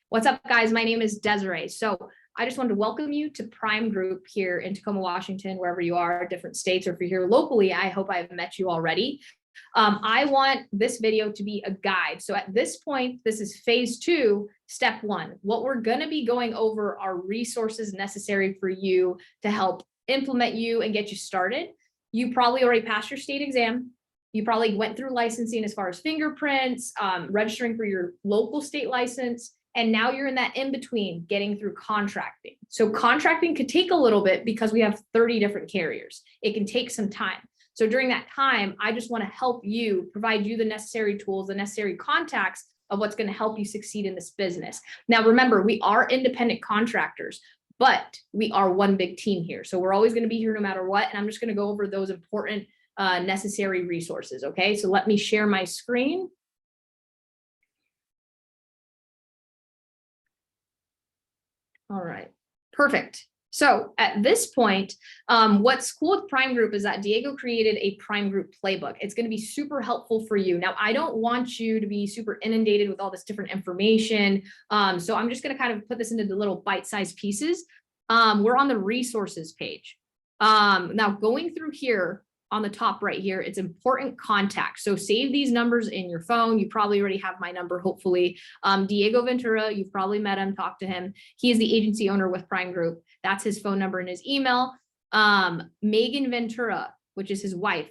What's up, guys? My name is Desiree. So I just wanted to welcome you to Prym Group here in Tacoma, Washington, wherever you are, different states, or if you're here locally, I hope I've met you already. I want this video to be a guide. So at this point, this is phase 2, step 1. What we're going to be going over are resources necessary for you to help implement you and get you started. You probably already passed your state exam. You probably went through licensing as far as fingerprints, registering for your local state license. And now you're in that in between getting through contracting. So contracting could take a little bit because we have 30 different carriers. It can take some time. So during that time, I just want to help you, provide you the necessary tools, the necessary contacts of what's going to help you succeed in this business. Now, remember, we are independent contractors, but we are one big team here. So we're always going to be here no matter what. And I'm just going to go over those important necessary resources. Okay, so let me share my screen. All right, perfect. So at this point, what's cool with Prym Group is that Diego created a Prym Group playbook. It's going to be super helpful for you. Now, I don't want you to be super inundated with all this different information. So I'm just going to kind of put this into the little bite-sized pieces. We're on the resources page. Now going through here, on the top right here, it's important contacts. So save these numbers in your phone. You probably already have my number, hopefully. Diego Ventura, you've probably met him, talked to him. He is the agency owner with Prym Group. That's his phone number and his email. Megan Ventura, which is his wife.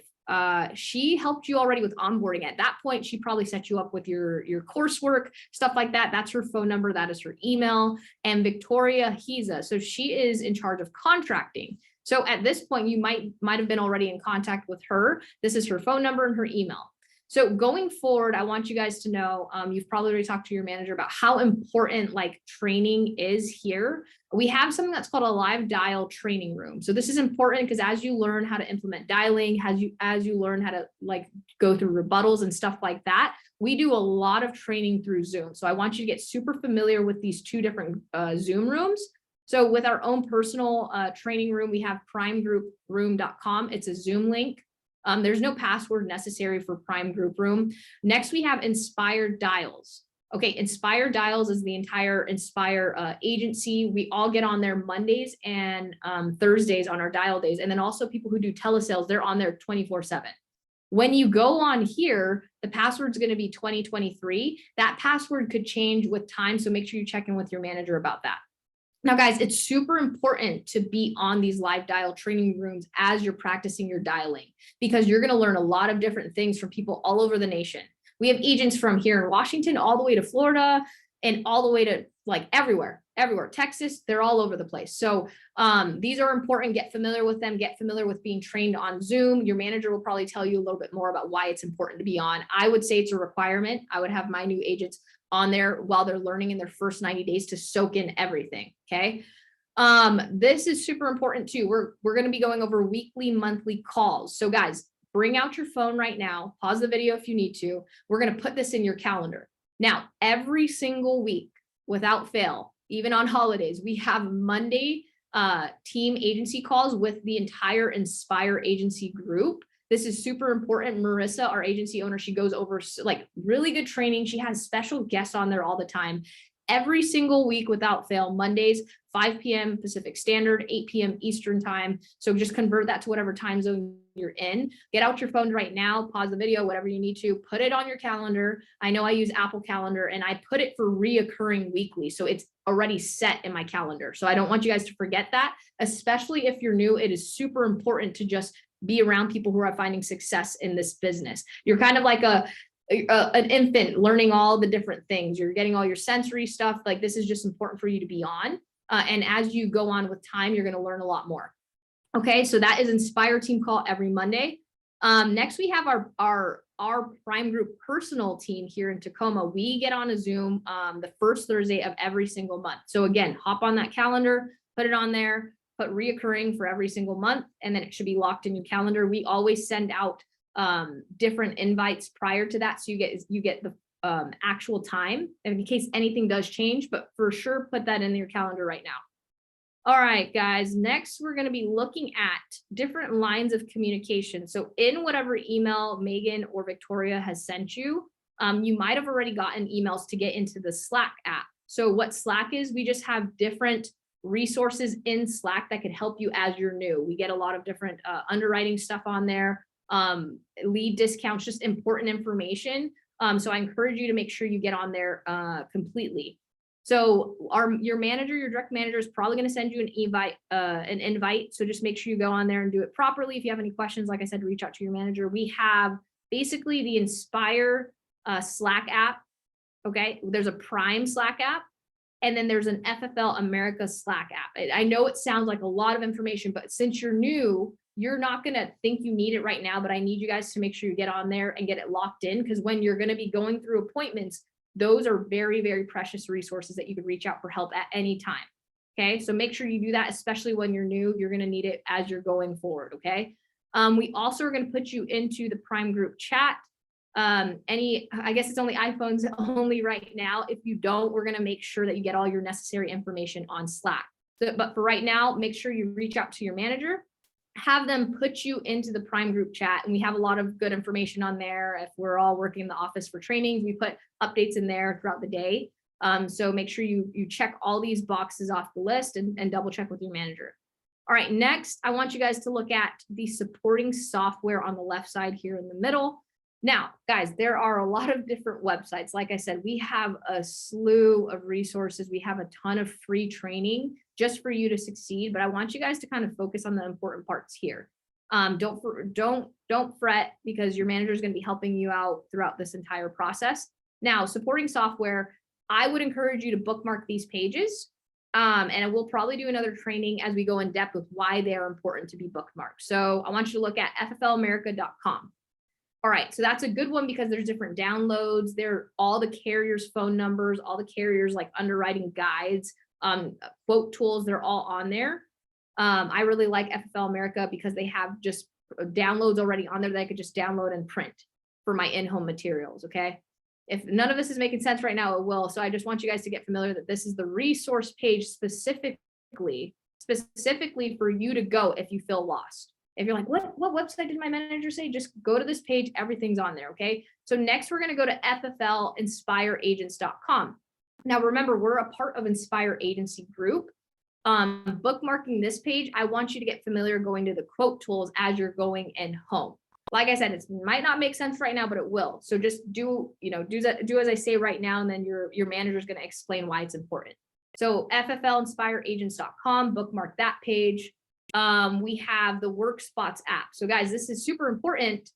She helped you already with onboarding. At that point, she probably set you up with your coursework, stuff like that. That's her phone number. That is her email. And Victoria Hiza. So she is in charge of contracting. So at this point, you might have been already in contact with her. This is her phone number and her email. So going forward, I want you guys to know, you've probably already talked to your manager about how important like training is here. We have something that's called a live dial training room. So this is important because as you learn how to implement dialing, as you learn how to like go through rebuttals and stuff like that, we do a lot of training through Zoom. So I want you to get super familiar with these two different Zoom rooms. So with our own personal training room, we have prymgrouproom.com. It's a Zoom link. There's no password necessary for Prym Group Room. Next, we have Inspire Dials. Okay, Inspire Dials is the entire Inspire agency. We all get on there Mondays and Thursdays on our dial days. And then also people who do telesales, they're on there 24/7. When you go on here, the password's going to be 2023. That password could change with time. So make sure you check in with your manager about that. Now, guys, it's super important to be on these live dial training rooms as you're practicing your dialing, because you're going to learn a lot of different things from people all over the nation. We have agents from here in Washington all the way to Florida and all the way to like everywhere, Texas, they're all over the place. So these are important. Get familiar with them, get familiar with being trained on Zoom. Your manager will probably tell you a little bit more about why it's important to be on. I would say it's a requirement. I would have my new agents on there while they're learning in their first 90 days to soak in everything. Okay. This is super important too. We're going to be going over weekly, monthly calls. So guys, bring out your phone right now, pause the video if you need to. We're going to put this in your calendar. Now, every single week without fail, even on holidays, we have Monday team agency calls with the entire Inspire agency group. This is super important. Marissa, our agency owner, she goes over like really good training. She has special guests on there all the time. Every single week without fail, Mondays, 5 p.m. Pacific Standard, 8 p.m. Eastern time. So just convert that to whatever time zone you're in. Get out your phone right now, pause the video, whatever you need to, put it on your calendar. I know I use Apple Calendar and I put it for reoccurring weekly. So it's already set in my calendar. So I don't want you guys to forget that, especially if you're new. It is super important to just be around people who are finding success in this business. You're kind of like an infant learning all the different things. You're getting all your sensory stuff. Like this is just important for you to be on. And as you go on with time, you're going to learn a lot more. Okay, so that is Inspire team call every Monday. Next, we have our Prym Group personal team here in Tacoma. We get on a Zoom the first Thursday of every single month. So again, hop on that calendar, put it on there, put reoccurring for every single month, and then it should be locked in your calendar. We always send out different invites prior to that, so you get the actual time in case anything does change, but for sure put that in your calendar right now. All right, guys, next we're going to be looking at different lines of communication. So in whatever email Megan or Victoria has sent you, you might have already gotten emails to get into the Slack app. So what Slack is, we just have different resources in Slack that could help you as you're new. We get a lot of different underwriting stuff on there, lead discounts, just important information. So I encourage you to make sure you get on there completely. So your manager, your direct manager is probably going to send you an invite. So just make sure you go on there and do it properly. If you have any questions, like I said, reach out to your manager. We have basically the Inspire Slack app. Okay, there's a Prym Slack app, and then there's an FFL America Slack app. I know it sounds like a lot of information, but since you're new, you're not going to think you need it right now, but I need you guys to make sure you get on there and get it locked in, because when you're going to be going through appointments, those are very, very precious resources that you could reach out for help at any time. Okay, so make sure you do that, especially when you're new. You're going to need it as you're going forward. Okay, we also are going to put you into the Prym group chat. I guess it's only iPhones only right now. If you don't, we're going to make sure that you get all your necessary information on Slack. But for right now, make sure you reach out to your manager, have them put you into the Prym group chat. And we have a lot of good information on there. If we're all working in the office for trainings, we put updates in there throughout the day. So make sure you check all these boxes off the list and double check with your manager. All right, next, I want you guys to look at the supporting software on the left side here in the middle. Now, guys, there are a lot of different websites. Like I said, we have a slew of resources. We have a ton of free training just for you to succeed. But I want you guys to kind of focus on the important parts here. Don't fret, because your manager is going to be helping you out throughout this entire process. Now, supporting software, I would encourage you to bookmark these pages. And we'll probably do another training as we go in depth with why they're important to be bookmarked. So I want you to look at fflamerica.com. All right, so that's a good one because there's different downloads. There are all the carriers' phone numbers, all the carriers like underwriting guides, quote tools, they're all on there. I really like FFL America because they have just downloads already on there that I could just download and print for my in-home materials, okay? If none of this is making sense right now, it will. So I just want you guys to get familiar that this is the resource page specifically for you to go if you feel lost. If you're like, what website did my manager say? Just go to this page. Everything's on there. Okay. So next we're going to go to fflinspireagents.com. Now, remember, we're a part of Inspire Agency Group. Bookmarking this page, I want you to get familiar going to the quote tools as you're going in home. Like I said, it might not make sense right now, but it will. So just do as I say right now, and then your manager is going to explain why it's important. So fflinspireagents.com, bookmark that page. We have the WorkSpots app. So guys, this is super important.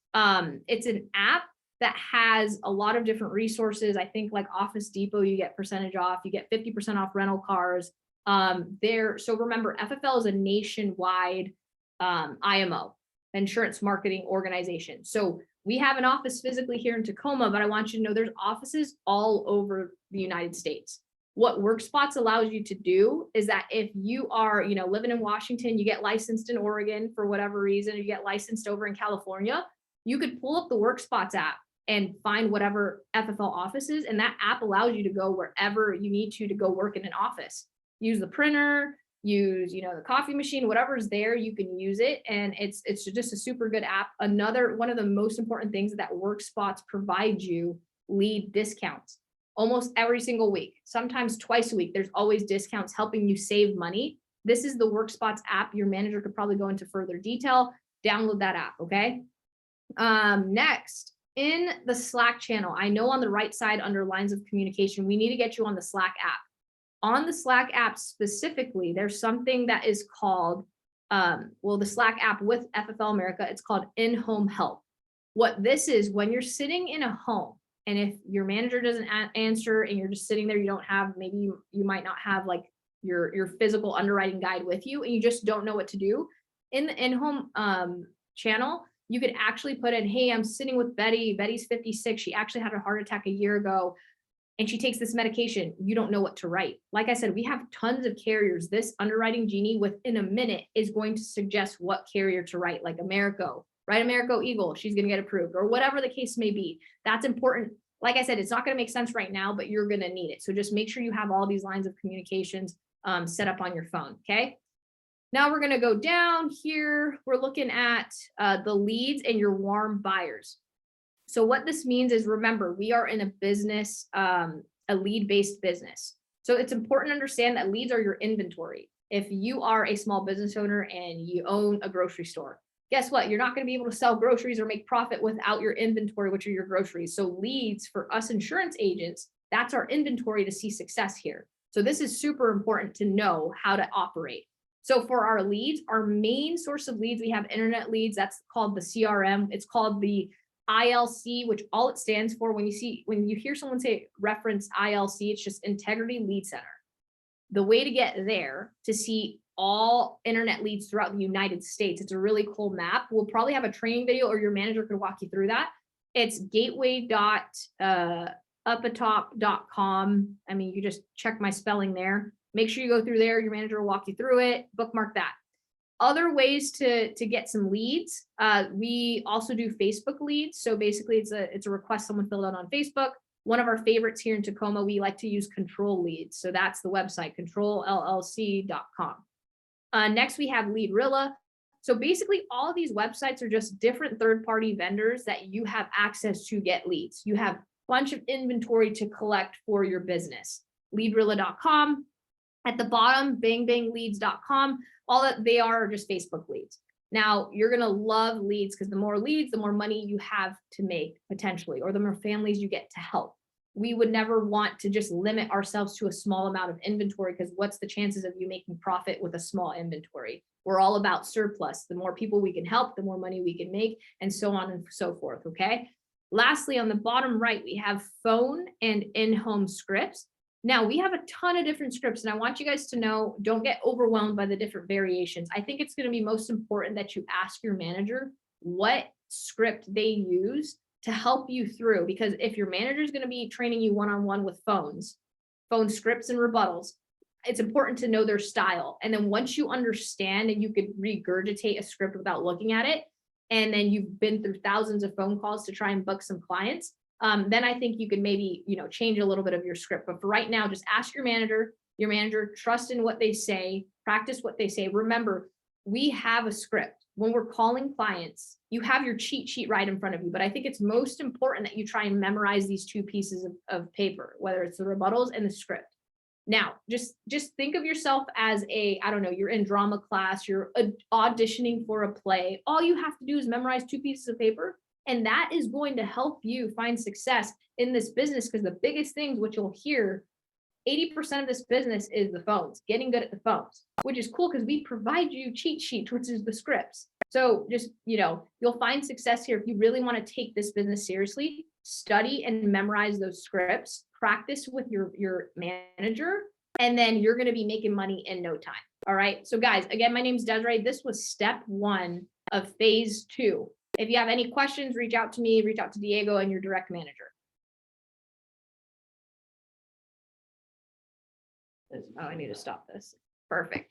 It's an app that has a lot of different resources. I think like Office Depot, you get percentage off, you get 50% off rental cars. So remember, FFL is a nationwide IMO, insurance marketing organization. So we have an office physically here in Tacoma, but I want you to know there's offices all over the United States. What WorkSpots allows you to do is that if you are, living in Washington, you get licensed in Oregon for whatever reason, you get licensed over in California, you could pull up the WorkSpots app and find whatever FFL office is. And that app allows you to go wherever you need to go work in an office. Use the printer, use, the coffee machine, whatever's there, you can use it. And it's just a super good app. Another one of the most important things that WorkSpots provides you lead discounts. Almost every single week, sometimes twice a week, there's always discounts helping you save money. This is the WorkSpots app. Your manager could probably go into further detail. Download that app, okay? Next, in the Slack channel, I know on the right side under lines of communication, we need to get you on the Slack app. On the Slack app specifically, there's something that is called, the Slack app with FFL America, it's called In-Home Help. What this is, when you're sitting in a home, and if your manager doesn't answer and you're just sitting there, you don't have, maybe you might not have like your physical underwriting guide with you and you just don't know what to do. In the in-home channel, you could actually put in, hey, I'm sitting with Betty. Betty's 56. She actually had a heart attack a year ago and she takes this medication. You don't know what to write. Like I said, we have tons of carriers. This underwriting genie within a minute is going to suggest what carrier to write, like Americo. Write Americo Eagle, she's going to get approved, or whatever the case may be. That's important. Like I said, it's not going to make sense right now, but you're going to need it. So just make sure you have all these lines of communications set up on your phone. Okay. Now we're going to go down here. We're looking at the leads and your warm buyers. So what this means is, remember, we are in a business, a lead-based business. So it's important to understand that leads are your inventory. If you are a small business owner and you own a grocery store, guess what? You're not going to be able to sell groceries or make profit without your inventory, which are your groceries. So leads for us insurance agents, that's our inventory to see success here. So this is super important to know how to operate. So for our leads, our main source of leads, we have internet leads. That's called the CRM. It's called the ILC, which all it stands for, when you hear someone say reference ILC, it's just Integrity Lead Center. The way to get there to see all internet leads throughout the United States, it's a really cool map. We'll probably have a training video or your manager could walk you through that. It's gateway.upatop.com. I mean, you just check my spelling there. Make sure you go through there. Your manager will walk you through it. Bookmark that. Other ways to get some leads. We also do Facebook leads. So basically it's a request someone filled out on Facebook. One of our favorites here in Tacoma, we like to use Control Leads. So that's the website, controlllc.com. Next, we have Leadrilla. So basically all of these websites are just different third-party vendors that you have access to get leads. You have a bunch of inventory to collect for your business. Leadrilla.com. At the bottom, bangbangleads.com. All that they are just Facebook leads. Now, you're going to love leads because the more leads, the more money you have to make potentially, or the more families you get to help. We would never want to just limit ourselves to a small amount of inventory, because what's the chances of you making profit with a small inventory? We're all about surplus. The more people we can help, the more money we can make, and so on and so forth. Okay. Lastly, on the bottom right, we have phone and in-home scripts. Now we have a ton of different scripts, and I want you guys to know, don't get overwhelmed by the different variations. I think it's going to be most important that you ask your manager what script they use to help you through, because if your manager is going to be training you one-on-one with phone scripts and rebuttals, it's important to know their style. And then once you understand and you could regurgitate a script without looking at it, and then you've been through thousands of phone calls to try and book some clients, then I think you could maybe, change a little bit of your script. But for right now, just ask your manager, trust in what they say, practice what they say. Remember, we have a script. When we're calling clients, you have your cheat sheet right in front of you. But I think it's most important that you try and memorize these two pieces of paper, whether it's the rebuttals and the script. Now, just think of yourself as you're in drama class, you're auditioning for a play. All you have to do is memorize two pieces of paper. And that is going to help you find success in this business, because the biggest things, which you'll hear, 80% of this business is the phones, getting good at the phones, which is cool because we provide you cheat sheets, which is the scripts. So just, you'll find success here. If you really want to take this business seriously, study and memorize those scripts, practice with your manager, and then you're going to be making money in no time. All right. So guys, again, my name is Desiree. This was step 1 of phase 2. If you have any questions, reach out to me, reach out to Diego and your direct manager. Oh, I need to stop this. Perfect.